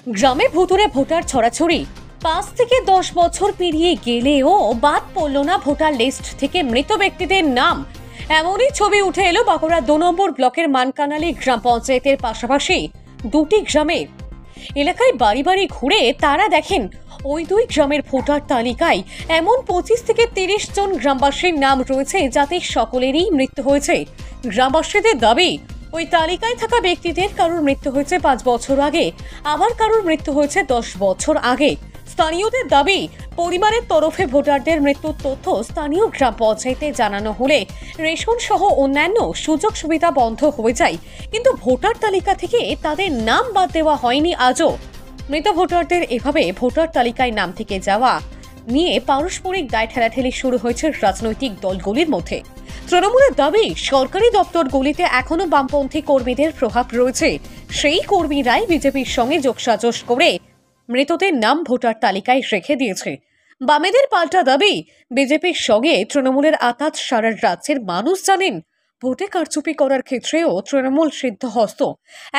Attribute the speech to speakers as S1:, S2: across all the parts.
S1: গ্রামে ভুতুড়ে ভোটার ছড়াছড়ি। 5 থেকে 10 বছর পেরিয়ে গেলেও বাদ পড়ল না ভোটার লিস্ট থেকে মৃত ব্যক্তিদের নাম। এমনই ছবি উঠে এলো বাঁকুড়া 2 নম্বর ব্লকের মানকানালি গ্রাম পঞ্চায়েতের পাশাপাশি দুটি গ্রামে। এলাকায় বাড়ি বাড়ি ঘুরে তারা দেখেন ওই দুই গ্রামের ভোটার তালিকায় এমন 25 থেকে 30 জন গ্রামবাসীর নাম রয়েছে যাতে সকলেরই মৃত্যু হয়েছে। গ্রামবাসীদের দাবি, ওই তালিকায় থাকা ব্যক্তিদের কারোর মৃত্যু হয়েছে 5 বছর আগে, আবার কারোর মৃত্যু হয়েছে 10 বছর আগে। স্থানীয়দের দাবি, পরিবারের তরফে ভোটারদের মৃত্যুর তথ্য স্থানীয় গ্রাম পঞ্চায়েতে জানানো হলে রেশন সহ অন্যান্য সুযোগ সুবিধা বন্ধ হয়ে যায়, কিন্তু ভোটার তালিকা থেকে তাদের নাম বাদ দেওয়া হয়নি আজও। মৃত ভোটারদের এভাবে ভোটার তালিকায় নাম থেকে যাওয়া নিয়ে পারস্পরিক দায় ঠেলাঠেলি শুরু হয়েছে রাজনৈতিক দলগুলির মধ্যে। তৃণমূলের দাবি, সরকারি দপ্তরগুলিতে এখনো বামপন্থী কর্মীদের প্রভাব রয়েছে, সেই কর্মীরাই বিজেপির সঙ্গে যোগসাজশ করে মৃতদের নাম ভোটার তালিকায় রেখে দিয়েছে। বামেদের পাল্টা দাবি, বিজেপির সঙ্গে তৃণমূলের আতাত সারা রাজ্যের মানুষ জানেন, ভোটে কারচুপি করার ক্ষেত্রেও তৃণমূল সিদ্ধহস্ত।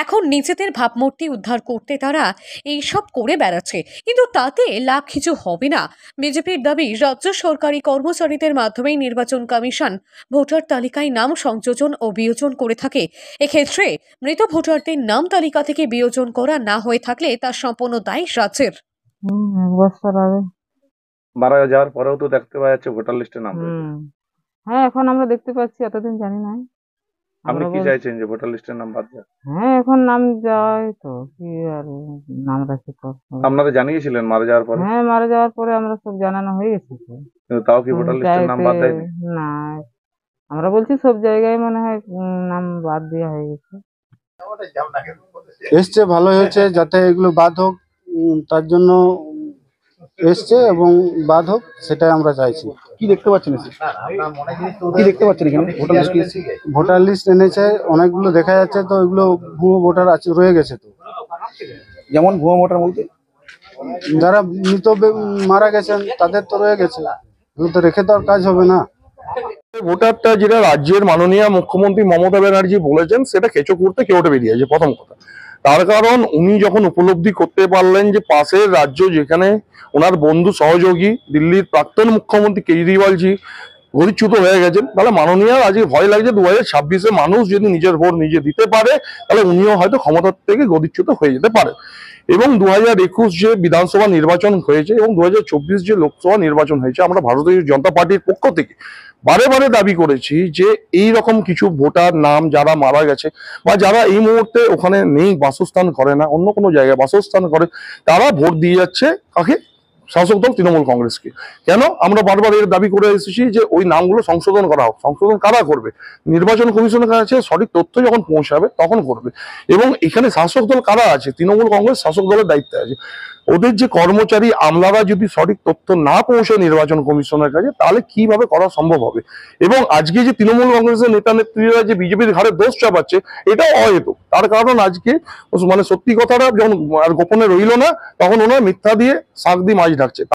S1: এখন নিজেদের ভাবমূর্তি উদ্ধার করতে তারা এইসব করে বেড়াচ্ছে, কিন্তু তাতে লাভ কিছু হবে না। বিজেপির দাবি, রাজ্য সরকারি কর্মচারীদের মাধ্যমেই নির্বাচন কমিশন ভোটার তালিকায় নাম সংযোজন ও বিয়োজন করে থাকে। এক্ষেত্রে মৃত ভোটারদের নাম তালিকা থেকে বিয়োজন করা না হয়ে থাকলে তার সম্পূর্ণ দায় রাজ্যের।
S2: এক বছর আগে
S3: মারা যাওয়ার পরেও তো দেখতে পাওয়া যাচ্ছে ভোটার লিস্টে নাম রয়েছে।
S2: হ্যাঁ, এখন আমরা দেখতে পাচ্ছি, এতদিন জানি না।
S3: আপনি কি চাইছেন যে ভোটার লিস্টের নাম বাদ যাক?
S2: হ্যাঁ, এখন নাম যায় তো কি আর নাম রাখি তো।
S3: আপনারা জানিয়েছিলেন মারা যাওয়ার পরে?
S2: হ্যাঁ, মারা যাওয়ার পরে আমরা সব জানানো হয়ে গেছে তো।
S3: কিন্তু তাও কি ভোটার লিস্টের নাম বাদ দেয়নি?
S2: না, আমরা বলছি সব জায়গায় মনে হয় নাম বাদ দেওয়া হয়ে গেছে।
S4: এসছে, ভালো হয়েছে, যাতে এগুলো বাদ হোক তার জন্য এসছে এবং বাদ হোক সেটাই আমরা চাইছি।
S5: কি দেখতে পাচ্ছেন কি দেখতে পাচ্ছেন এখানে
S4: ভোটার লিস্ট এনেছে অনেকগুলো, দেখা যাচ্ছে তো এগুলো ভুয়ো ভোটার আছে, রয়ে গেছে তো।
S5: যেমন ভুয়া ভোটার বলতে
S4: যারা মৃত মারা গেছেন তাদের তো রয়ে গেছে, এগুলো তো রেখে তো আর কাজ হবে না।
S6: ভোটারটা যেটা রাজ্যের মাননীয় মুখ্যমন্ত্রী মমতা ব্যানার্জি বলেছেন সেটা কেঁচো করতে কেউটে বেরিয়েছে, প্রথম কথা। তার কারণ উনি যখন উপলব্ধি করতে পারলেন যে পাশের রাজ্য, যেখানে ওনার বন্ধু সহযোগী দিল্লির প্রাক্তন মুখ্যমন্ত্রী কেজরিওয়ালজি গদিচ্যুত হয়ে গেছেন, তাহলে মাননীয় আজকে ভয় লাগছে 2026-এ মানুষ যদি নিজের ভোট নিজে দিতে পারে তাহলে উনিও হয়তো ক্ষমতার থেকে গদিচ্যুত হয়ে যেতে পারে। এবং 2021 যে বিধানসভা নির্বাচন হয়েছে এবং 2024 যে লোকসভা নির্বাচন হয়েছে, আমরা ভারতীয় জনতা পার্টির পক্ষ থেকে বারে বারে দাবি করেছি যে এই রকম কিছু ভোটার নাম যারা মারা গেছে বা যারা এই মুহূর্তে ওখানে নেই, বাসস্থান করে না, অন্য কোনো জায়গায় বাসস্থান করে, তারা ভোট দিয়ে যাচ্ছে কাকে? শাসক দল তৃণমূল কংগ্রেসকে। কেন? আমরা বারবার এর দাবি করে এসেছি যে ওই নামগুলো সংশোধন করা হোক। সংশোধন কারা করবে? নির্বাচন কমিশনের কাছে সঠিক তথ্য যখন পৌঁছাবে তখন করবে। এবং এখানে শাসক দল কারা আছে? তৃণমূল কংগ্রেস শাসক দলের দায়িত্বে আছে। ওদের যে কর্মচারী আমলারা যদি সঠিক তথ্য না পৌঁছে নির্বাচন কমিশনের কাছে, তাহলে কিভাবে করা সম্ভব হবে? এবং আজকে যে তৃণমূল কংগ্রেসের নেতা নেত্রীরা যে বিজেপির ঘাড়ে দোষ চাপাচ্ছে, এটাও অহেতুক। তার কারণ আজকে মানে সত্যি কথাটা যখন আর গোপনে রইল না, তখন ওনারা মিথ্যা দিয়ে শাক দিয়ে মাছ ঢাকছে।